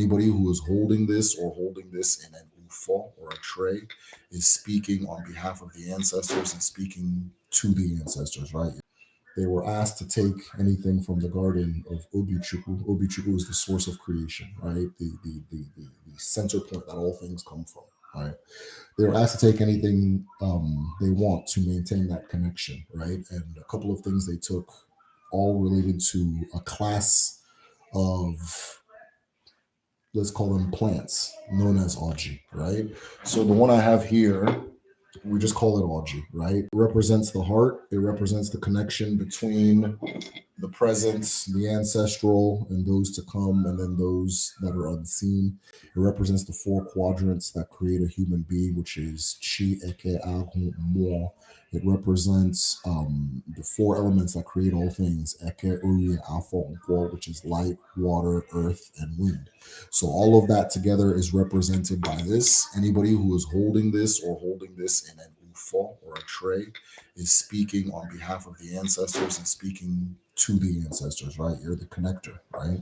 anybody who is holding this or holding this in an ufo or a tray is speaking on behalf of the ancestors and speaking to the ancestors, right? They were asked to take anything from the garden of Obichuku. Obichuku is the source of creation, right? The center point that all things come from, right? They were asked to take anything they want to maintain that connection, right? And a couple of things they took, all related to a class of, let's call them plants, known as Aji, right? So the one I have here, we just call it Aji, right? It represents the heart. It represents the connection between the present, the ancestral, and those to come, and then those that are unseen. It represents the four quadrants that create a human being, which is Chi, Eke, Ahu, Mo. It represents the four elements that create all things, Eke, Uri, Afo, and Kwo, which is light, water, earth, and wind. So all of that together is represented by this. Anybody who is holding this or holding this in an ufo or a tray is speaking on behalf of the ancestors and speaking to the ancestors, right? You're the connector, right?